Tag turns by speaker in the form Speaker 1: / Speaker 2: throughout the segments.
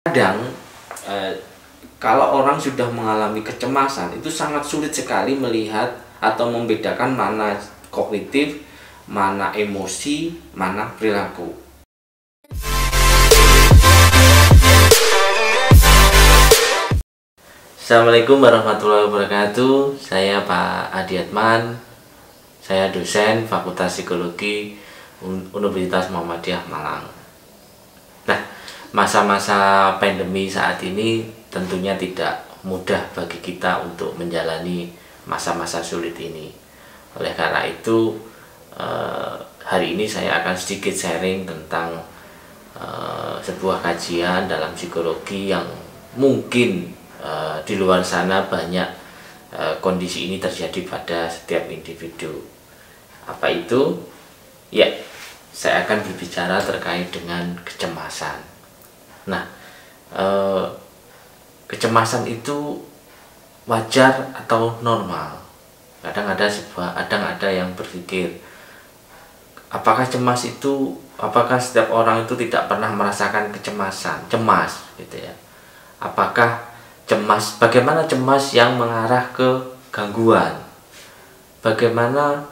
Speaker 1: Kadang eh, kalau orang sudah mengalami kecemasan itu sangat sulit sekali melihat atau membedakan mana kognitif, mana emosi, mana perilaku. Assalamualaikum warahmatullahi wabarakatuh. Saya Pak Adiatman. Saya dosen Fakultas Psikologi Universitas Muhammadiyah Malang. Nah, masa-masa pandemi saat ini tentunya tidak mudah bagi kita untuk menjalani masa-masa sulit ini. Oleh karena itu, hari ini saya akan sedikit sharing tentang sebuah kajian dalam psikologi yang mungkin di luar sana banyak kondisi ini terjadi pada setiap individu. Apa itu? Ya, saya akan berbicara terkait dengan kecemasan. Nah, kecemasan itu wajar atau normal? Kadang ada yang berpikir, apakah cemas itu, apakah setiap orang itu tidak pernah merasakan cemas gitu ya? Apakah cemas, bagaimana cemas yang mengarah ke gangguan? Bagaimana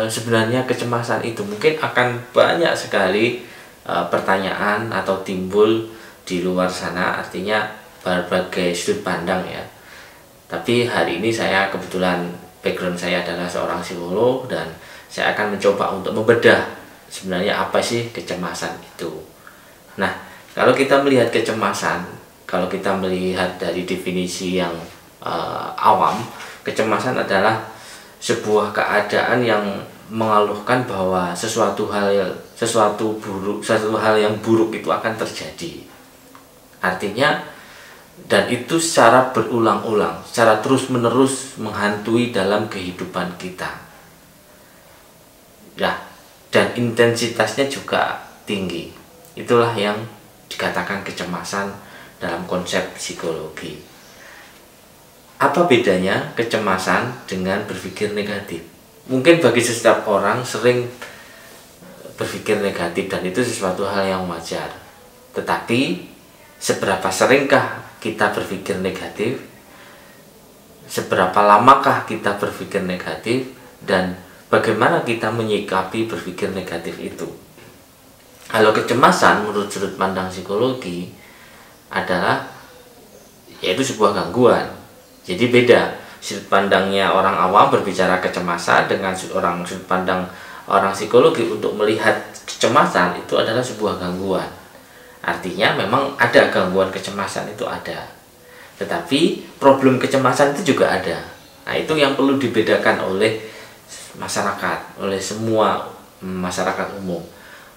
Speaker 1: sebenarnya kecemasan itu? Mungkin akan banyak sekali pertanyaan atau timbul di luar sana, artinya berbagai sudut pandang ya. Tapi hari ini saya kebetulan background saya adalah seorang psikolog dan saya akan mencoba untuk membedah sebenarnya apa sih kecemasan itu. Nah, kalau kita melihat kecemasan, kalau kita melihat dari definisi yang awam, kecemasan adalah sebuah keadaan yang mengeluhkan bahwa sesuatu hal yang buruk itu akan terjadi. Artinya, dan itu secara berulang-ulang, secara terus-menerus menghantui dalam kehidupan kita. Nah, dan intensitasnya juga tinggi. Itulah yang dikatakan kecemasan dalam konsep psikologi. Apa bedanya kecemasan dengan berpikir negatif? Mungkin bagi setiap orang sering berpikir negatif dan itu sesuatu hal yang wajar. Tetapi seberapa seringkah kita berpikir negatif? Seberapa lamakah kita berpikir negatif? Dan bagaimana kita menyikapi berpikir negatif itu? Kalau kecemasan menurut sudut pandang psikologi adalah yaitu sebuah gangguan. Jadi beda sudut pandangnya orang awam berbicara kecemasan dengan sudut pandang orang psikologi untuk melihat kecemasan itu adalah sebuah gangguan. Artinya memang ada gangguan kecemasan, itu ada. Tetapi problem kecemasan itu juga ada. Nah, itu yang perlu dibedakan oleh masyarakat, oleh semua masyarakat umum.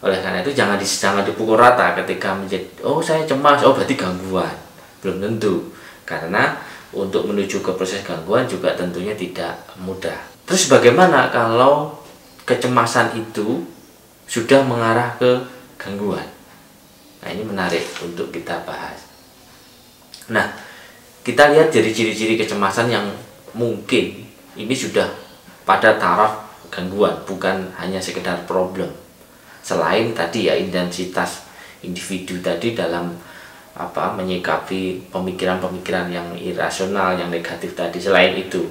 Speaker 1: Oleh karena itu jangan dipukul rata ketika menjadi, oh saya cemas, oh berarti gangguan. Belum tentu. Karena untuk menuju ke proses gangguan juga tentunya tidak mudah. Terus bagaimana kalau kecemasan itu sudah mengarah ke gangguan? Nah, ini menarik untuk kita bahas. Nah, kita lihat dari ciri-ciri kecemasan yang mungkin ini sudah pada taraf gangguan, bukan hanya sekedar problem. Selain tadi ya intensitas individu tadi dalam menyikapi pemikiran-pemikiran yang irasional, yang negatif tadi. Selain itu,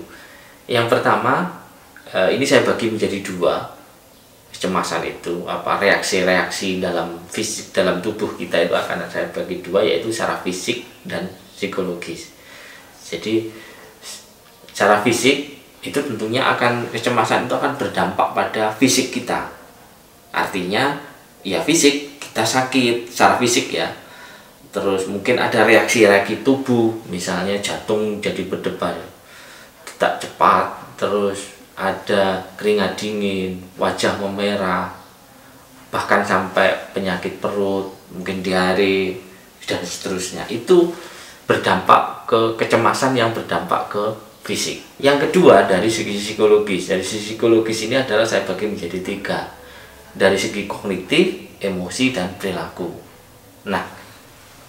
Speaker 1: yang pertama, ini saya bagi menjadi dua. Kecemasan itu reaksi-reaksi dalam fisik, dalam tubuh kita itu akan saya bagi dua, yaitu secara fisik dan psikologis. Jadi secara fisik itu tentunya kecemasan itu akan berdampak pada fisik kita. Artinya ya fisik, kita sakit secara fisik ya. Terus mungkin ada reaksi-reaksi tubuh, misalnya jantung jadi berdebar detak cepat, terus ada keringat dingin, wajah memerah, bahkan sampai penyakit perut, mungkin diare, dan seterusnya. Itu berdampak ke kecemasan yang berdampak ke fisik. Yang kedua dari segi psikologis. Dari segi psikologis ini adalah saya bagi menjadi tiga. Dari segi kognitif, emosi, dan perilaku. Nah,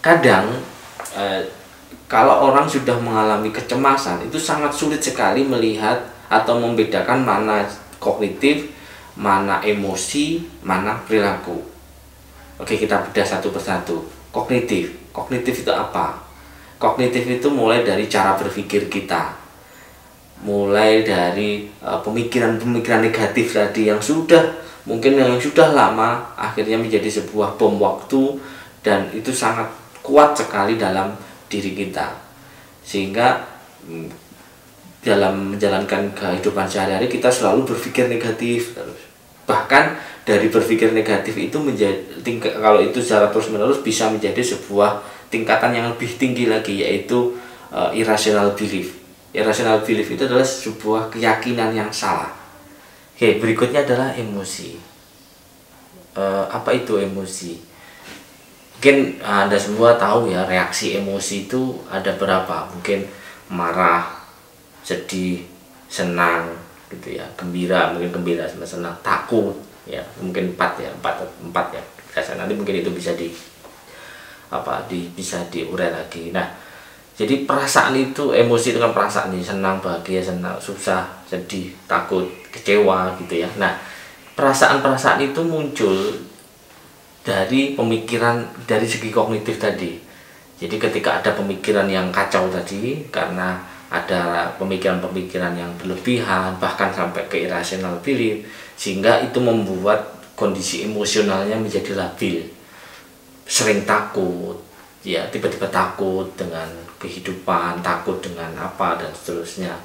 Speaker 1: kadang kalau orang sudah mengalami kecemasan itu sangat sulit sekali melihat atau membedakan mana kognitif, mana emosi, mana perilaku. Oke, kita bedah satu persatu. Kognitif. Kognitif itu apa? Kognitif itu mulai dari cara berpikir kita, mulai dari pemikiran-pemikiran negatif tadi yang sudah lama akhirnya menjadi sebuah bom waktu, dan itu sangat kuat sekali dalam diri kita, sehingga dalam menjalankan kehidupan sehari-hari kita selalu berpikir negatif terus. Bahkan dari berpikir negatif itu kalau itu secara terus-menerus bisa menjadi sebuah tingkatan yang lebih tinggi lagi, yaitu irrational belief. Irrational belief itu adalah sebuah keyakinan yang salah. Oke, berikutnya adalah emosi. Apa itu emosi? Mungkin Anda semua tahu ya, reaksi emosi itu ada berapa. Mungkin marah, sedih, senang, gitu ya, gembira, mungkin gembira sama senang, takut, ya, mungkin empat ya. Nanti mungkin itu bisa bisa diurai lagi. Nah, jadi perasaan itu, emosi itu kan perasaan nih, senang, bahagia, senang, susah, sedih, takut, kecewa, gitu ya. Nah, perasaan-perasaan itu muncul dari pemikiran, dari segi kognitif tadi. Jadi ketika ada pemikiran yang kacau tadi, karena ada pemikiran-pemikiran yang berlebihan, bahkan sampai ke irrational belief, sehingga itu membuat kondisi emosionalnya menjadi labil, sering takut, ya, tiba-tiba takut dengan kehidupan, takut dengan apa dan seterusnya,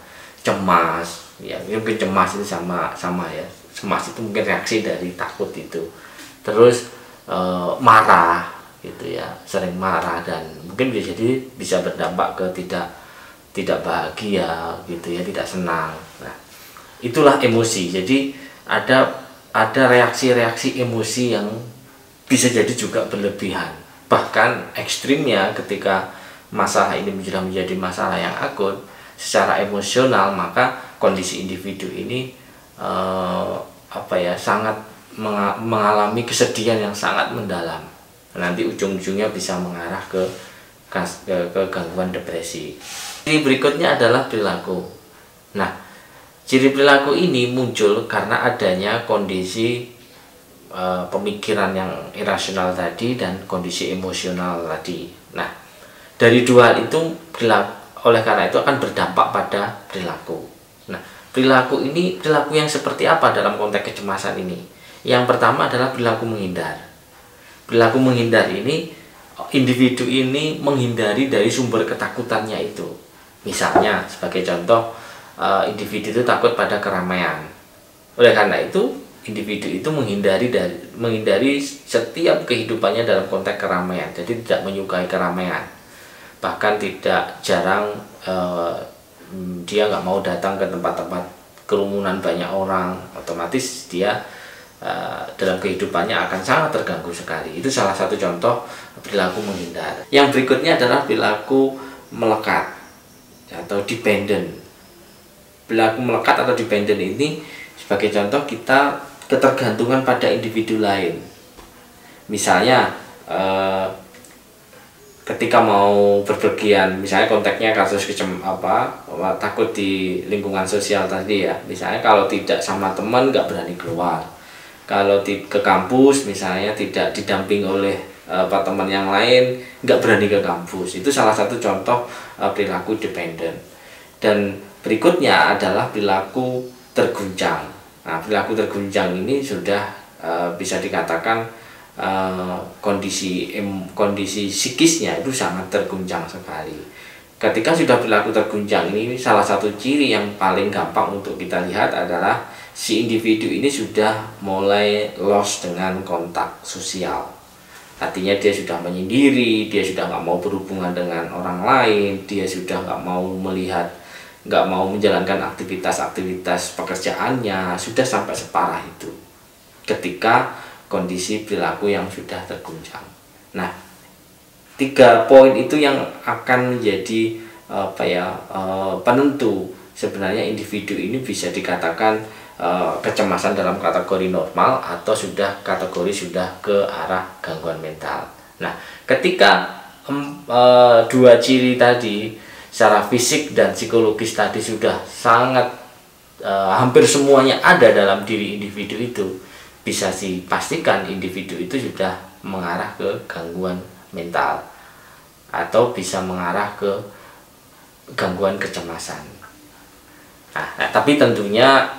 Speaker 1: cemas, ya, mungkin cemas itu sama ya, cemas itu mungkin reaksi dari takut itu, terus marah, gitu ya, sering marah, dan mungkin bisa berdampak ke tidak bahagia, gitu ya, tidak senang. Nah, itulah emosi. Jadi ada reaksi-reaksi emosi yang bisa jadi juga berlebihan, bahkan ekstrimnya ketika masalah ini sudah menjadi masalah yang akut secara emosional, maka kondisi individu ini sangat mengalami kesedihan yang sangat mendalam. Nanti ujung-ujungnya bisa mengarah ke gangguan depresi. Ciri berikutnya adalah perilaku. Nah, ciri perilaku ini muncul karena adanya kondisi pemikiran yang irasional tadi dan kondisi emosional tadi. Nah, dari dua hal itu oleh karena itu akan berdampak pada perilaku. Nah, perilaku yang seperti apa dalam konteks kecemasan ini? Yang pertama adalah perilaku menghindar. Perilaku menghindar ini, individu ini menghindari dari sumber ketakutannya itu. Misalnya sebagai contoh, individu itu takut pada keramaian. Oleh karena itu, individu itu menghindari setiap kehidupannya dalam konteks keramaian. Jadi tidak menyukai keramaian. Bahkan jarang dia nggak mau datang ke tempat-tempat kerumunan banyak orang. Otomatis dia dalam kehidupannya akan sangat terganggu sekali. Itu salah satu contoh perilaku menghindar. Yang berikutnya adalah perilaku melekat atau dependent. Perilaku melekat atau dependent ini sebagai contoh kita ketergantungan pada individu lain. Misalnya ketika mau berpergian, misalnya konteksnya kasus takut di lingkungan sosial tadi ya. Misalnya kalau tidak sama teman nggak berani keluar. Kalau ke kampus misalnya tidak didamping oleh teman yang lain, nggak berani ke kampus. Itu salah satu contoh perilaku dependent. Dan berikutnya adalah perilaku terguncang. Nah, perilaku terguncang ini sudah bisa dikatakan kondisi psikisnya itu sangat terguncang sekali. Ketika sudah perilaku terguncang ini, salah satu ciri yang paling gampang untuk kita lihat adalah si individu ini sudah mulai lost dengan kontak sosial. Artinya dia sudah menyendiri, dia sudah nggak mau berhubungan dengan orang lain, dia sudah nggak mau menjalankan aktivitas pekerjaannya, sudah sampai separah itu ketika kondisi perilaku yang sudah terguncang. Nah, 3 poin itu yang akan menjadi penentu sebenarnya individu ini bisa dikatakan kecemasan dalam kategori normal atau kategori sudah ke arah gangguan mental. Nah, ketika 2 ciri tadi secara fisik dan psikologis tadi sudah sangat hampir semuanya ada dalam diri individu itu, bisa dipastikan individu itu sudah mengarah ke gangguan mental. atau bisa mengarah ke gangguan kecemasan. Nah, tapi tentunya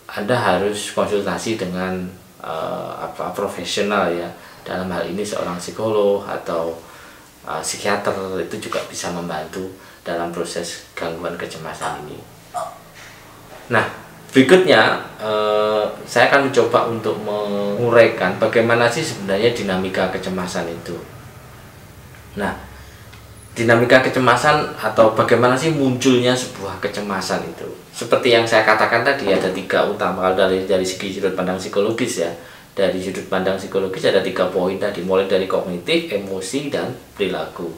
Speaker 1: Anda harus konsultasi dengan profesional ya. Dalam hal ini seorang psikolog atau psikiater itu juga bisa membantu dalam proses gangguan kecemasan ini. Nah, berikutnya saya akan mencoba untuk menguraikan bagaimana sih sebenarnya dinamika kecemasan itu. Nah, dinamika kecemasan atau bagaimana sih munculnya sebuah kecemasan itu. Seperti yang saya katakan tadi, ada 3 utama dari segi sudut pandang psikologis ya. Dari sudut pandang psikologis ada 3 poin tadi, mulai dari kognitif, emosi, dan perilaku.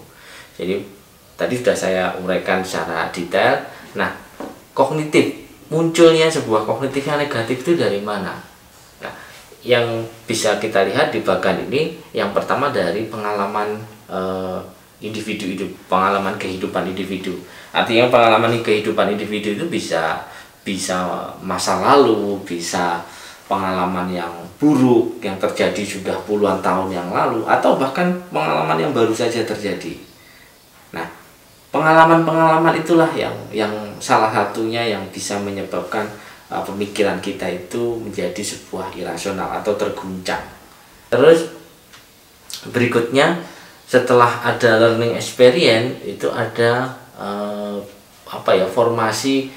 Speaker 1: Jadi tadi sudah saya uraikan secara detail. Nah, kognitif, munculnya sebuah kognitif yang negatif itu dari mana? Nah, yang bisa kita lihat di bagian ini, yang pertama dari pengalaman individu hidup, pengalaman kehidupan individu. Artinya pengalaman kehidupan individu itu bisa masa lalu, bisa pengalaman yang buruk yang terjadi sudah puluhan tahun yang lalu, atau bahkan pengalaman yang baru saja terjadi. Nah, pengalaman-pengalaman itulah yang salah satunya yang bisa menyebabkan pemikiran kita itu menjadi sebuah irasional atau terguncang. Terus berikutnya, setelah ada learning experience itu ada formasi.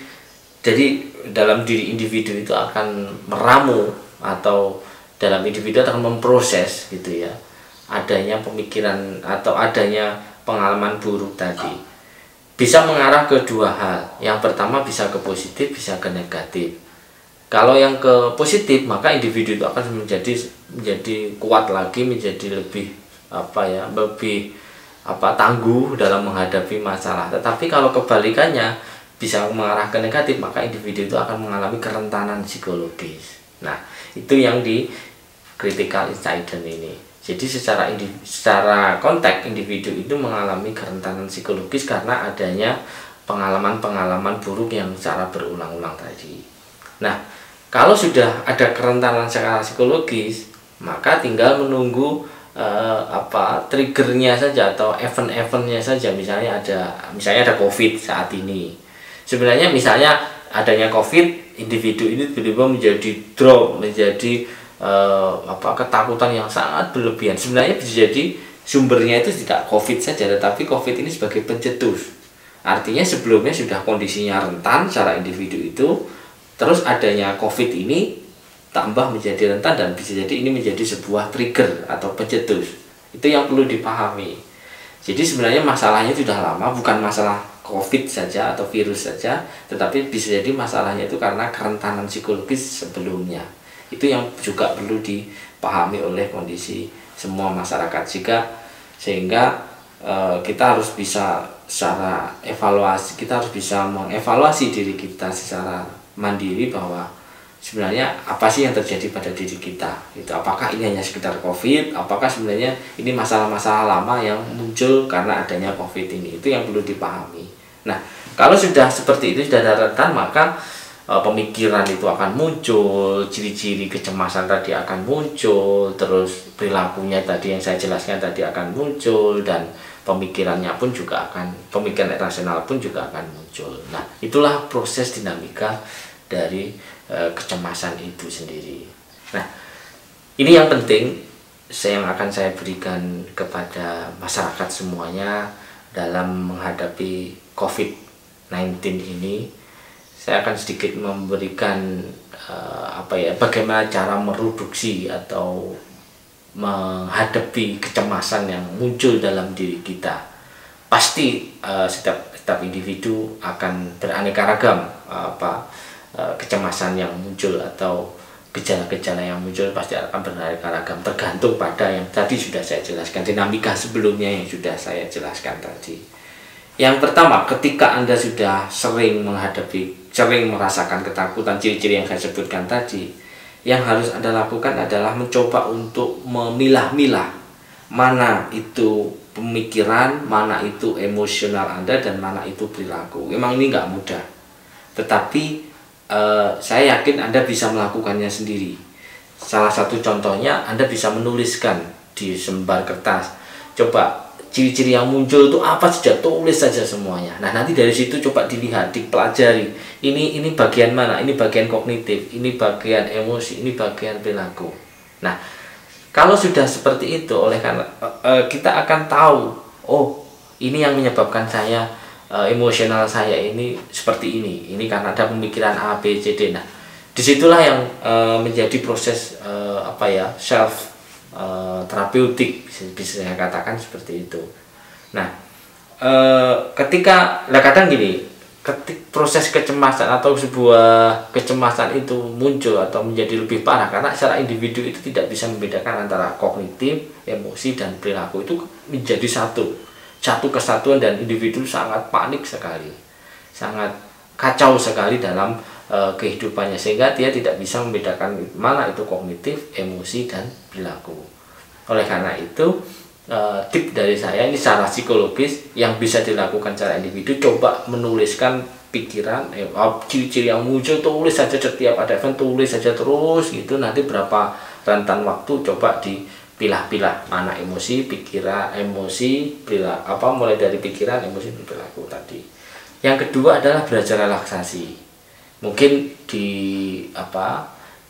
Speaker 1: Jadi dalam diri individu itu akan meramu, atau dalam individu akan memproses gitu ya, adanya pemikiran atau adanya pengalaman buruk tadi. Bisa mengarah ke 2 hal. Yang pertama bisa ke positif, bisa ke negatif. Kalau yang ke positif, maka individu itu akan menjadi kuat lagi, menjadi lebih tangguh dalam menghadapi masalah. Tetapi kalau kebalikannya bisa mengarah ke negatif, maka individu itu akan mengalami kerentanan psikologis. Nah, itu yang di critical incident ini. Jadi secara konteks individu itu mengalami kerentanan psikologis karena adanya pengalaman-pengalaman buruk yang secara berulang-ulang tadi. Nah, kalau sudah ada kerentanan secara psikologis, maka tinggal menunggu triggernya saja atau event-eventnya saja. Misalnya ada COVID saat ini. Sebenarnya misalnya adanya COVID, individu ini tiba-tiba menjadi drop, menjadi ketakutan yang sangat berlebihan. Sebenarnya bisa jadi sumbernya itu tidak COVID saja, tetapi COVID ini sebagai pencetus. Artinya sebelumnya sudah kondisinya rentan secara individu itu, terus adanya COVID ini tambah menjadi rentan, dan bisa jadi ini menjadi sebuah trigger atau pencetus. Itu yang perlu dipahami. Jadi sebenarnya masalahnya sudah lama, bukan masalah COVID saja atau virus saja, tetapi bisa jadi masalahnya itu karena kerentanan psikologis sebelumnya. Itu yang juga perlu dipahami oleh kondisi semua masyarakat. Sehingga kita harus bisa secara evaluasi, kita harus bisa mengevaluasi diri kita secara mandiri bahwa sebenarnya apa sih yang terjadi pada diri kita. Itu apakah ini hanya sekedar COVID, apakah sebenarnya ini masalah-masalah lama yang muncul karena adanya COVID ini. Itu yang perlu dipahami. Nah, kalau sudah seperti itu, sudah ada rentan, maka pemikiran itu akan muncul, ciri-ciri kecemasan tadi akan muncul, terus perilakunya tadi yang saya jelaskan tadi akan muncul, dan pemikiran rasional pun juga akan muncul. Nah, itulah proses dinamika dari kecemasan itu sendiri. Nah, ini yang penting yang akan saya berikan kepada masyarakat semuanya dalam menghadapi COVID-19 ini. Saya akan sedikit memberikan bagaimana cara mereduksi atau menghadapi kecemasan yang muncul dalam diri kita. Pasti setiap individu akan beraneka ragam kecemasan yang muncul atau gejala-gejala yang muncul pasti akan beraneka ragam, tergantung pada yang tadi sudah saya jelaskan, dinamika sebelumnya yang sudah saya jelaskan tadi. Yang pertama, ketika Anda sudah sering merasakan ketakutan, ciri-ciri yang saya sebutkan tadi, yang harus Anda lakukan adalah mencoba untuk memilah-milah mana itu pemikiran, mana itu emosional Anda, dan mana itu perilaku. Memang ini nggak mudah, tetapi saya yakin Anda bisa melakukannya sendiri. Salah satu contohnya, Anda bisa menuliskan di selembar kertas. Coba ciri-ciri yang muncul itu apa saja, tulis saja semuanya. Nah, nanti dari situ coba dilihat, dipelajari. Ini bagian mana? Ini bagian kognitif, ini bagian emosi, ini bagian perilaku. Nah, kalau sudah seperti itu, oleh karena kita akan tahu, oh, ini yang menyebabkan saya emosional saya ini seperti ini. Ini karena ada pemikiran A, B, C, D. Nah, disitulah yang menjadi proses self terapeutik, bisa saya katakan seperti itu. Nah, ketika kadang gini, proses kecemasan atau sebuah kecemasan itu muncul atau menjadi lebih parah karena secara individu itu tidak bisa membedakan antara kognitif, emosi, dan perilaku. Itu menjadi satu kesatuan, dan individu sangat panik sekali, sangat kacau sekali dalam kehidupannya, sehingga dia tidak bisa membedakan mana itu kognitif, emosi, dan perilaku. Oleh karena itu, tip dari saya ini secara psikologis yang bisa dilakukan secara individu, coba menuliskan pikiran, ciri-ciri yang muncul, tulis saja setiap ada event, tulis saja terus gitu. Nanti berapa rentan waktu coba dipilah-pilah mana emosi, pikiran, emosi, perilaku, mulai dari pikiran, emosi, perilaku tadi. Yang kedua adalah belajar relaksasi. Mungkin di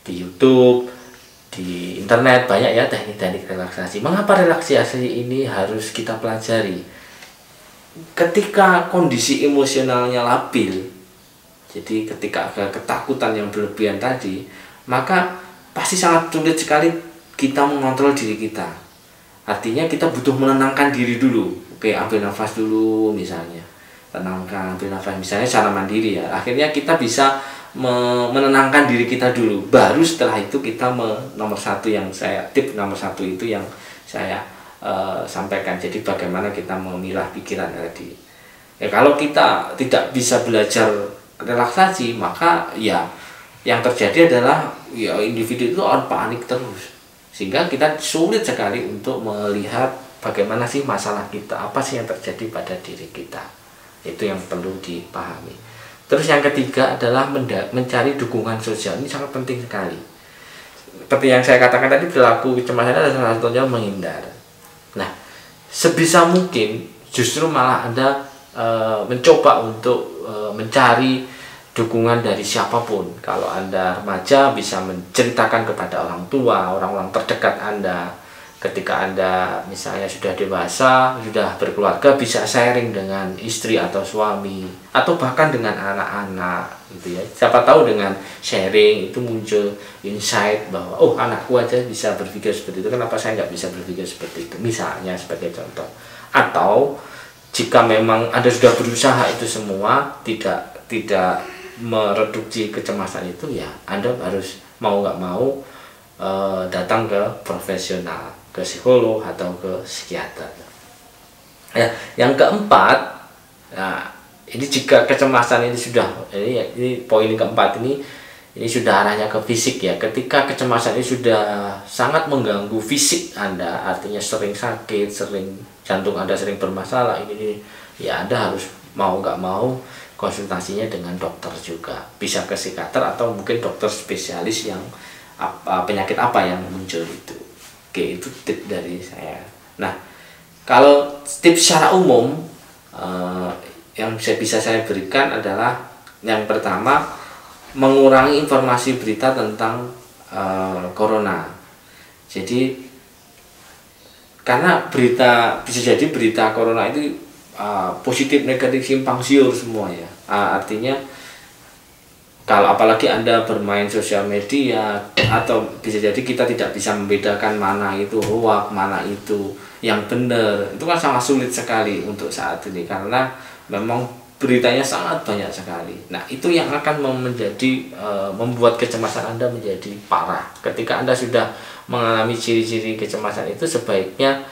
Speaker 1: YouTube, di internet banyak ya teknik-teknik relaksasi. Mengapa relaksasi ini harus kita pelajari? Ketika kondisi emosionalnya labil, jadi ketika ada ketakutan yang berlebihan tadi, maka pasti sangat sulit sekali kita mengontrol diri kita. Artinya kita butuh menenangkan diri dulu. Oke, ambil nafas dulu misalnya. Tenangkan, ambil nafas misalnya secara mandiri ya. Akhirnya kita bisa menenangkan diri kita dulu. Baru setelah itu kita tip nomor satu itu yang saya sampaikan. Jadi bagaimana kita memilah pikiran tadi. Ya, kalau kita tidak bisa belajar relaksasi, maka ya yang terjadi adalah ya individu itu panik terus. Sehingga kita sulit sekali untuk melihat bagaimana sih masalah kita, apa sih yang terjadi pada diri kita. Itu yang perlu dipahami. Terus yang ketiga adalah mencari dukungan sosial. Ini sangat penting sekali. Seperti yang saya katakan tadi, perilaku kecemasan adalah salah satunya menghindar. Nah, sebisa mungkin justru malah Anda mencoba untuk mencari dukungan dari siapapun. Kalau Anda remaja, bisa menceritakan kepada orang tua, orang-orang terdekat Anda. Ketika Anda misalnya sudah dewasa, sudah berkeluarga, bisa sharing dengan istri atau suami, atau bahkan dengan anak-anak gitu ya. Siapa tahu dengan sharing itu muncul insight bahwa oh, anakku aja bisa berpikir seperti itu, kenapa saya nggak bisa berpikir seperti itu, misalnya sebagai contoh. Atau jika memang Anda sudah berusaha itu semua tidak mereduksi kecemasan itu, ya Anda harus mau nggak mau datang ke profesional, ke psikolog atau ke psikiater. Ya, yang keempat, nah ini jika kecemasan ini sudah ini poin keempat ini sudah arahnya ke fisik ya. Ketika kecemasan ini sudah sangat mengganggu fisik Anda, artinya sering sakit, sering jantung Anda sering bermasalah, ini ya Anda harus mau nggak mau konsultasinya dengan dokter juga. Bisa ke psikiater atau mungkin dokter spesialis yang penyakit apa yang muncul itu. Oke, itu tip dari saya. Nah, kalau tips secara umum yang bisa saya berikan adalah yang pertama, mengurangi informasi berita tentang corona. Jadi karena bisa jadi berita corona itu positif, negatif, simpang siur semua ya. Artinya kalau apalagi Anda bermain sosial media, atau bisa jadi kita tidak bisa membedakan mana itu hoax, mana itu yang benar. Itu kan sangat sulit sekali untuk saat ini karena memang beritanya sangat banyak sekali. Nah, itu yang akan membuat kecemasan Anda menjadi parah. Ketika Anda sudah mengalami ciri-ciri kecemasan itu, sebaiknya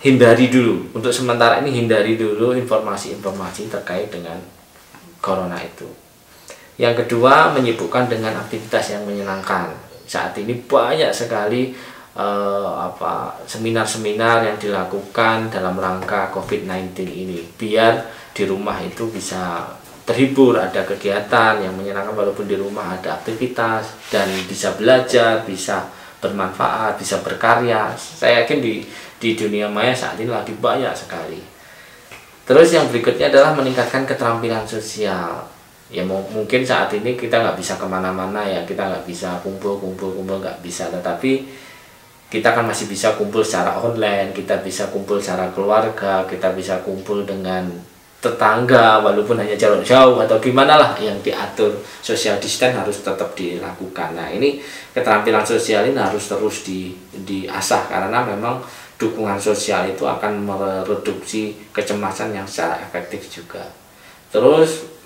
Speaker 1: hindari dulu. Untuk sementara ini hindari dulu informasi-informasi terkait dengan corona itu. Yang kedua, menyibukkan dengan aktivitas yang menyenangkan. Saat ini banyak sekali seminar-seminar yang dilakukan dalam rangka COVID-19 ini, biar di rumah itu bisa terhibur, ada kegiatan yang menyenangkan walaupun di rumah ada aktivitas, dan bisa belajar, bisa bermanfaat, bisa berkarya. Saya yakin di dunia maya saat ini lagi banyak sekali. Terus yang berikutnya adalah meningkatkan keterampilan sosial. Ya mungkin saat ini kita nggak bisa kemana-mana ya, kita nggak bisa kumpul nggak bisa, tetapi kita kan masih bisa kumpul secara online, kita bisa kumpul secara keluarga, kita bisa kumpul dengan tetangga walaupun hanya jarak jauh atau gimana lah yang diatur. Social distance harus tetap dilakukan. Nah ini keterampilan sosial ini harus terus diasah, karena memang dukungan sosial itu akan mereduksi kecemasan yang secara efektif juga. Terus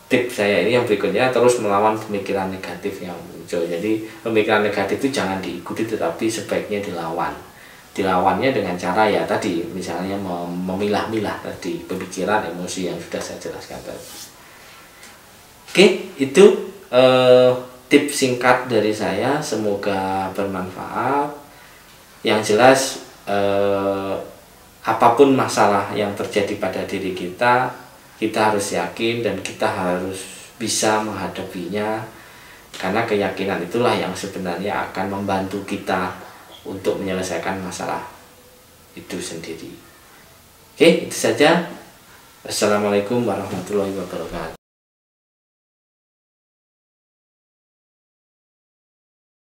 Speaker 1: tips saya ini yang berikutnya, terus melawan pemikiran negatif yang muncul. Jadi pemikiran negatif itu jangan diikuti, tetapi sebaiknya dilawannya dengan cara ya tadi, misalnya memilah-milah tadi pemikiran, emosi yang sudah saya jelaskan tadi. Oke, itu tips singkat dari saya, semoga bermanfaat. Yang jelas apapun masalah yang terjadi pada diri kita harus yakin dan kita harus bisa menghadapinya, karena keyakinan itulah yang sebenarnya akan membantu kita untuk menyelesaikan masalah itu sendiri. Oke, itu saja. Assalamualaikum warahmatullahi wabarakatuh.